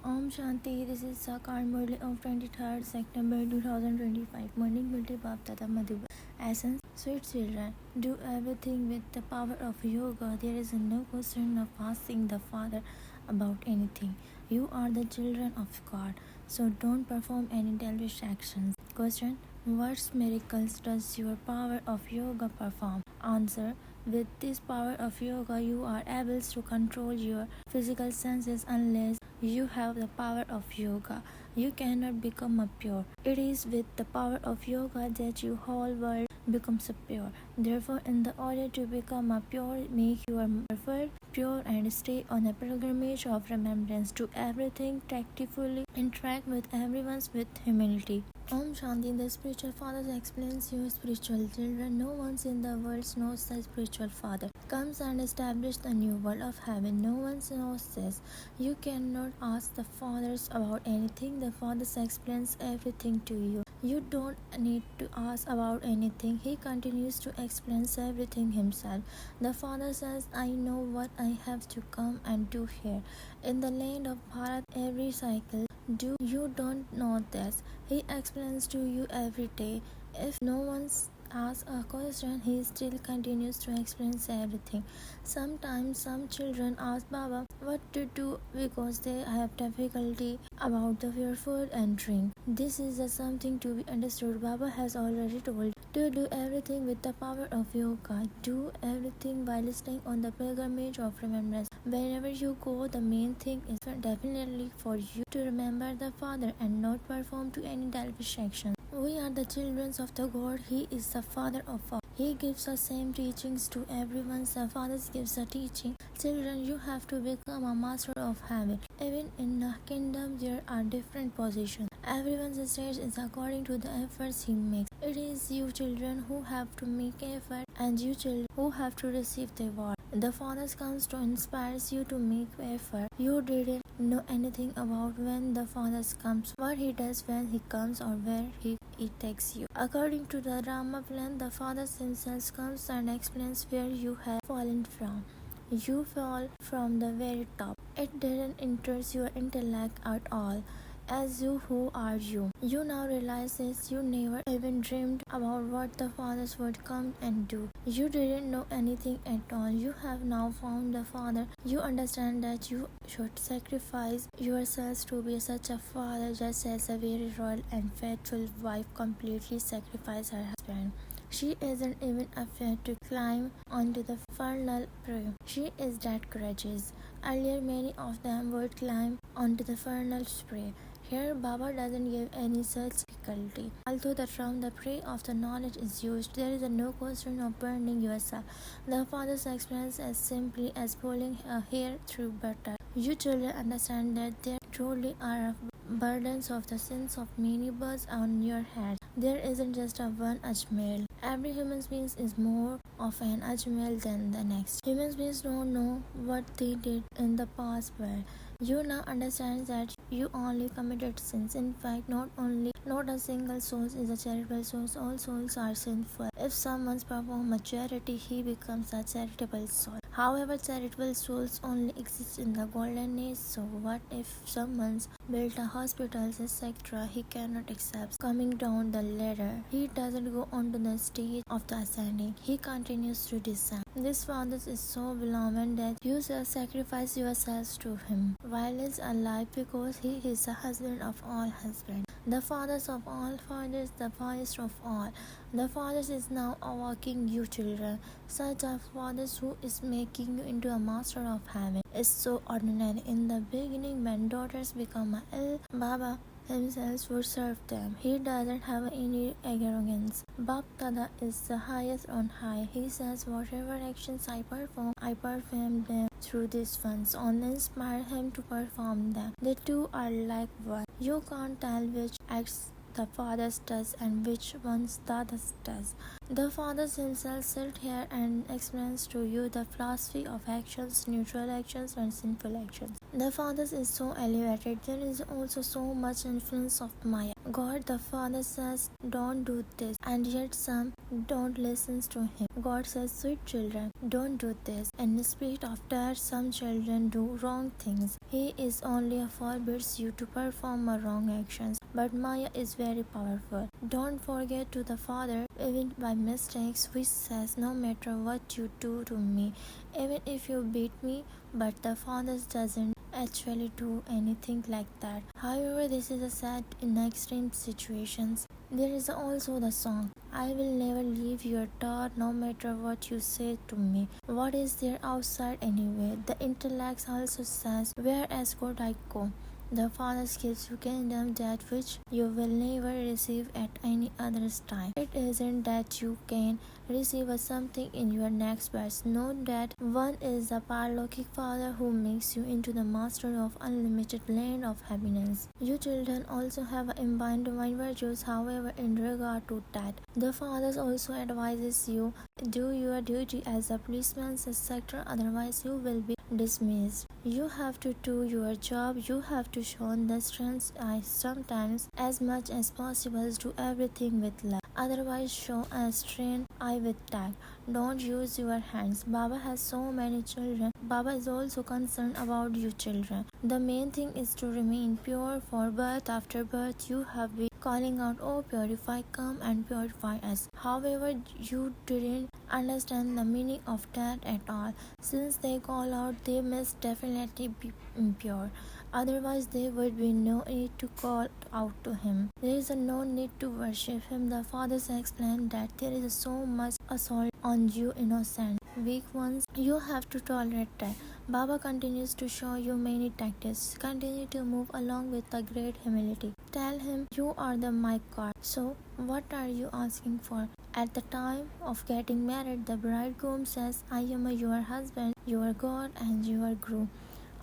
Om Shanti, this is English Murli of 23rd September 2025. Morning Multi Bab Tada Madhuban. Essence, sweet children, do everything with the power of yoga. There is no question of asking the Father about anything. You are the children of God, so don't perform any devilish actions. Question: what miracles does your power of yoga perform? Answer: with this power of yoga, you are able to control your physical senses unless you have the power of yoga. You cannot become a pure. It is with the power of yoga that your whole world becomes a pure. Therefore, in the order to become a pure, make your effort pure and stay on a pilgrimage of remembrance to everything, tactfully interact with everyone with humility. Om Shanti, the spiritual father explains you spiritual children. No one in the world knows the spiritual father comes and establishes the new world of heaven. No one knows this. You cannot ask the fathers about anything. The fathers explains everything to you. You don't need to ask about anything. He continues to explain everything himself. The father says, I know what I have to come and do here. In the land of Bharat, every cycle. Do you don't know this? He explains to you every day. If no one asks a question, he still continues to explain everything. Sometimes some children ask Baba what to do because they have difficulty about the food and drink. This is something to be understood. Baba has already told to do everything with the power of yoga. Do everything while staying on the pilgrimage of remembrance. Wherever you go, the main thing is definitely for you to remember the Father and not perform to any selfish action. We are the children of the God. He is the Father of all. He gives the same teachings to everyone. The Father gives the teaching. Children, you have to become a master of habit. Even in the kingdom, there are different positions. Everyone's stage is according to the efforts he makes. It is you children who have to make effort and you children who have to receive the reward. The Father comes to inspire you to make effort. You didn't know anything about when the Father comes, what he does when he comes, or where he takes you. According to the Rama plan, the Father himself comes and explains where you have fallen from. You fall from the very top. It didn't interest your intellect at all. As you, who are you? You now realize this. You never even dreamed about what the fathers would come and do. You didn't know anything at all. You have now found the Father. You understand that you should sacrifice yourselves to be such a father, just as a very royal and faithful wife completely sacrificed her husband. She isn't even afraid to climb onto the funnel prey. She is that courageous. Earlier, many of them would climb onto the funnel spray. Here, Baba doesn't give any such difficulty. Although the term the prey of the knowledge is used, there is no question of burning yourself. The Father explains as simply as pulling a hair through butter. You children understand that there truly are burdens of the sins of many birds on your head. There isn't just a one Ajmal. Every human being is more of an Ajmal than the next. Human beings don't know what they did in the past, but you now understand that you only committed sins. In fact, not a single soul is a charitable soul. All souls are sinful. If someone performs a charity, he becomes a charitable soul. However, charitable souls only exist in the golden age. So what if someone's built a hospital, etc.? He cannot accept coming down the ladder. He doesn't go onto the stage of the ascending. He continues to descend. This Father is so beloved that you shall sacrifice yourselves to him while he is alive, because he is the husband of all husbands, the fathers of all fathers, the father of all. The Father is now awakening you children. Such a Father who is making you into a master of heaven is so ordinary. In the beginning, when daughters become ill, Baba himself would serve them. He doesn't have any arrogance. Bab Tada is the highest on high. He says, whatever actions I perform them through these ones. Only inspire him to perform them. The two are like one. You can't tell which acts the Father does and which ones the other does. The Father himself sit here and explains to you the philosophy of actions, neutral actions and sinful actions. The Father is so elevated, there is also so much influence of Maya. God the Father says, don't do this, and yet some don't listen to him. God says, sweet children, don't do this, and in spite of that, some children do wrong things. He is only forbids you to perform wrong actions, but Maya is very powerful. Don't forget to the Father, even by mistakes, which says, no matter what you do to me, even if you beat me, but the Father doesn't actually do anything like that. However, this is a sad in extreme situations. There is also the song, I will never leave your door no matter what you say to me. What is there outside anyway? The intellect also says, where else could I go? The Father gives you kingdom that which you will never receive at any other time. It isn't that you can receive something in your next birth. Know that one is the paralokic Father who makes you into the master of unlimited land of happiness. You children also have imbibed divine virtues, however, in regard to that, the Father also advises you, do your duty as a policeman, etc. Otherwise, you will be dismissed. You have to do your job. You have to show the strength. I sometimes, as much as possible, do everything with love. Otherwise, show a strain eye with tact. Don't use your hands. Baba has so many children. Baba is also concerned about you children. The main thing is to remain pure. For birth after birth, you have been calling out, oh purify, come and purify us. However, you didn't understand the meaning of that at all. Since they call out, they must definitely be impure. Otherwise, there would be no need to call out to him. There is no need to worship him. The fathers explained that there is so much assault on you innocent, weak ones. You have to tolerate that. Baba continues to show you many tactics. Continue to move along with a great humility. Tell him you are the my God. So, what are you asking for? At the time of getting married, the bridegroom says, I am your husband, your God, and your Guru.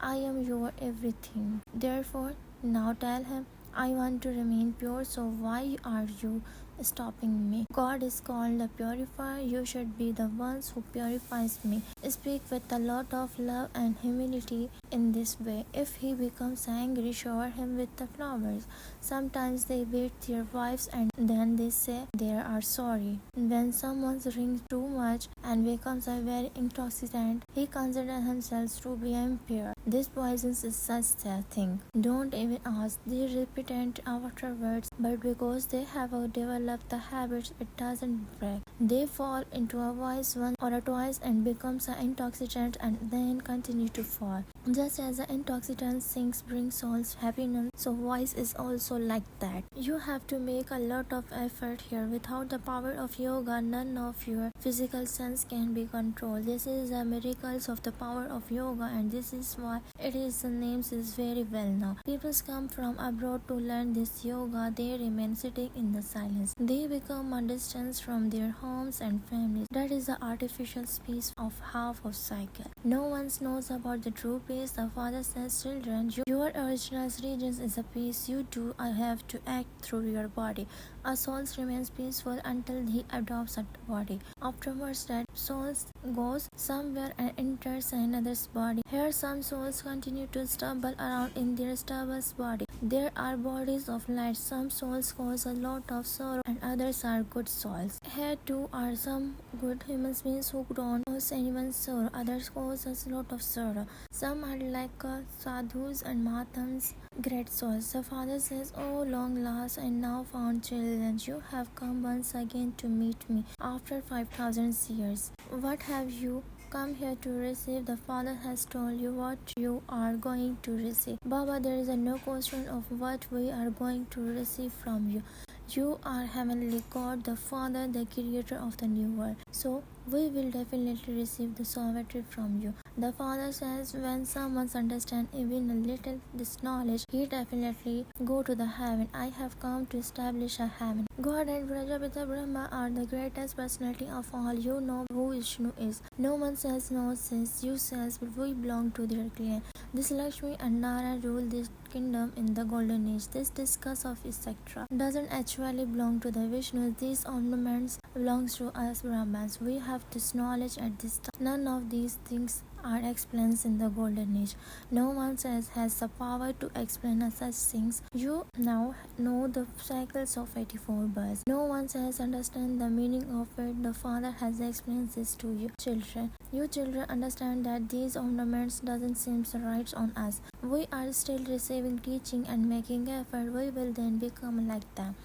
I am your everything. Therefore, now tell him, I want to remain pure, so why are you stopping me? God is called the purifier. You should be the ones who purifies me. Speak with a lot of love and humility in this way. If he becomes angry, shower him with the flowers. Sometimes they beat their wives and then they say they are sorry. When someone drinks too much and becomes a very intoxicant, he considers himself to be impure. This poisons is such a thing. Don't even ask. They repeat it afterwards, but because they have developed the habits, it doesn't break. They fall into a vice once or twice and becomes an intoxicant and then continue to fall. Just as the intoxicant things bring souls happiness, so vice is also like that. You have to make a lot of effort here. Without the power of yoga, none of your physical sense can be controlled. This is the miracles of the power of yoga, and this is why it is the names is very well known. People come from abroad to learn this yoga. They remain sitting in the silence. They become a distance from their homes and families. That is the artificial space of half of cycle. No one knows about the true peace. The Father says, children, your original region is a peace. You do have to act through your body. A soul remains peaceful until he adopts a body. Afterwards, that soul goes somewhere and enters another's body. Here, some souls continue to stumble around in their stubble's body. There are bodies of light. Some souls cause a lot of sorrow and others are good souls. Here too are some good human beings who don't cause anyone's sorrow. Others cause a lot of sorrow. Some are like sadhus and mahatmas, great souls. The Father says, oh long last and now found children, you have come once again to meet me after 5,000 years. What have you come here to receive? The Father has told you what you are going to receive. Baba, there is no question of what we are going to receive from you. You are heavenly God, the Father, the creator of the new world. So we will definitely receive the sovereignty from you. The father says when someone understands even a little this knowledge, he definitely go to the heaven. I have come to establish a heaven. God and Prajapita Brahma are the greatest personality of all. You know who Vishnu is. No one says no since you says we belong to their clan. This Lakshmi and Nara rule this kingdom in the golden age. This discuss of etc. doesn't actually belong to the Vishnu. These ornaments belongs to us Brahmans. We have this knowledge at this time. None of these things are explained in the golden age. No one says has the power to explain such things. You now know the cycles of 84 births. No one says understand the meaning of it. The father has explained this to you children. You children understand that these ornaments doesn't seem right on us. We are still receiving teaching and making effort. We will then become like them.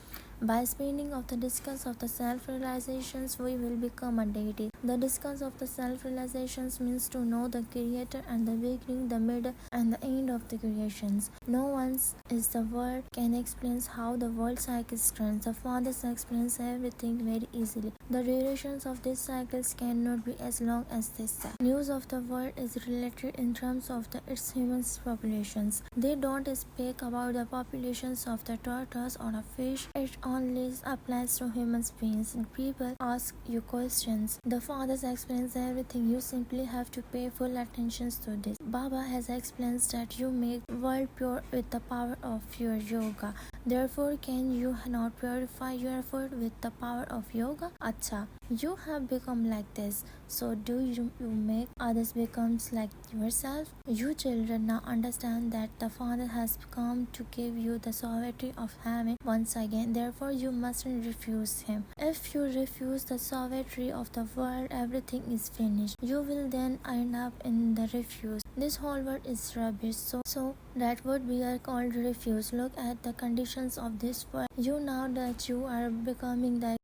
By spinning of the discus of the self-realizations, we will become a deity. The discus of the self-realizations means to know the creator and the beginning, the middle, and the end of the creations. No one is the word can explain how the world cycles turns. The Father explains everything very easily. The durations of these cycles cannot be as long as this cycle. News of the world is related in terms of its human populations. They don't speak about the populations of the tortoise or a fish. It only applies to human beings. People ask you questions. The Father explains everything. You simply have to pay full attention to this. Baba has explained that you make world pure with the power of your yoga. Therefore, can you not purify your food with the power of yoga? Acha, you have become like this. So do you make others becomes like yourself? You children now understand that the Father has come to give you the sovereignty of heaven once again. Therefore, you mustn't refuse him. If you refuse the sovereignty of the world, everything is finished. You will then end up in the refuse. This whole world is rubbish. So that would be called refuse. Look at the conditions of this world. You now that you are becoming the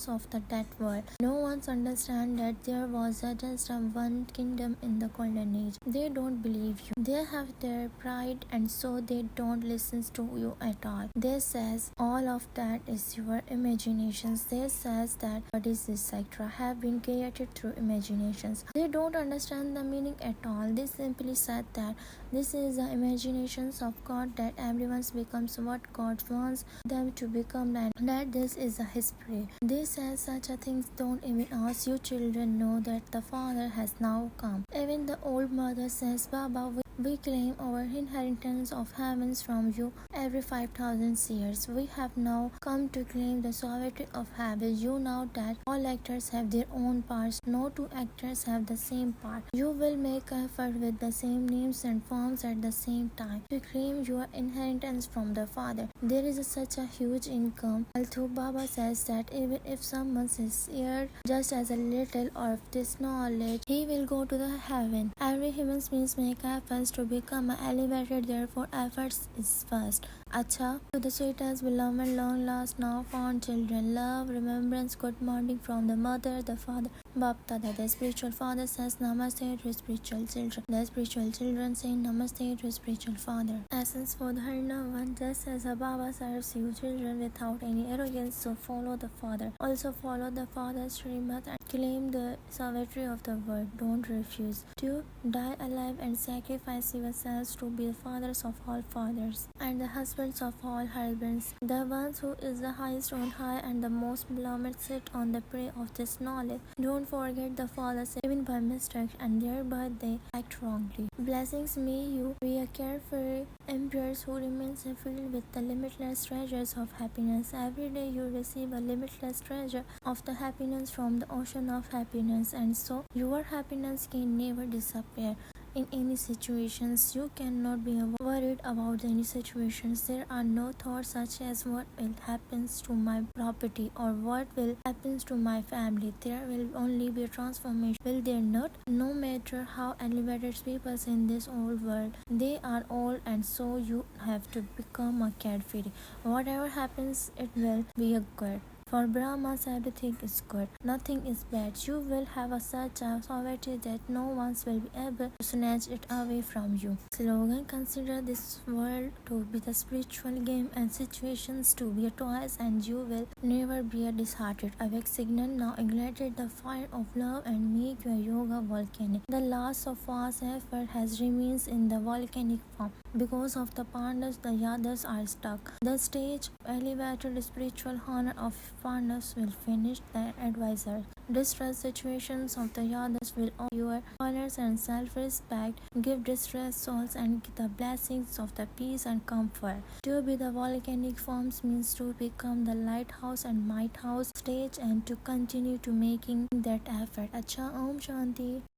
of the dead world. No one understands that there was just one kingdom in the golden age. They don't believe you. They have their pride and so they don't listen to you at all. They says all of that is your imaginations. They says that bodies etc. have been created through imaginations. They don't understand the meaning at all. They simply said that this is the imaginations of God, that everyone becomes what God wants them to become, and that this is a history. They say such a things. Don't even ask. You children know that the Father has now come. Even the old mother says, Baba, we claim our inheritance of heavens from you every 5,000 years. We have now come to claim the sovereignty of heaven. You know that all actors have their own parts. No two actors have the same part. You will make effort with the same names and forms at the same time to claim your inheritance from the Father. There is such a huge income. Although Baba says that even if someone is here just as a little of this knowledge, he will go to the heaven. Every human beings make efforts to become elevated, therefore efforts is first. Acha, to the sweetest, beloved, long last, now found children, love, remembrance, good morning from the mother, the father, Baptada. The spiritual father says Namaste to spiritual children. The spiritual children say Namaste to spiritual father. Essence for the Harnavan, just as a Baba serves you children without any arrogance, so follow the father. Also follow the father's Srimad and claim the sovereignty of the world. Don't refuse to die alive and sacrifice yourselves to be the fathers of all fathers and the husbands of all husbands. The ones who is the highest on high and the most beloved sit on the prey of this knowledge. Don't forget the fathers even by mistake, and thereby they act wrongly. Blessings, may you be a carefree emperors who remains filled with the limitless treasures of happiness. Every day you receive a limitless treasure of the happiness from the ocean of happiness, and so your happiness can never disappear. In any situations, you cannot be worried about any situations. There are no thoughts such as what will happen to my property or what will happen to my family. There will only be a transformation, will there not? No matter how elevated people in this old world, they are old, and so you have to become a carefree. Whatever happens, it will be a good. For Brahmas, everything is good, nothing is bad. You will have such a sovereignty that no one will be able to snatch it away from you. Slogan: consider this world to be the spiritual game and situations to be toys, and you will never be disheartened. Awake signal: now ignite the fire of love and make your yoga volcanic. The last of vast effort has remains in the volcanic form. Because of the Pandavas, the Yadavas are stuck. The stage elevated spiritual honor of Pandavas will finish their advisors. Distress situations of the Yadavas will honor your honors and self-respect, give distressed souls and the blessings of the peace and comfort. To be the volcanic forms means to become the lighthouse and might house stage and to continue to making that effort. Acha, Om Shanti.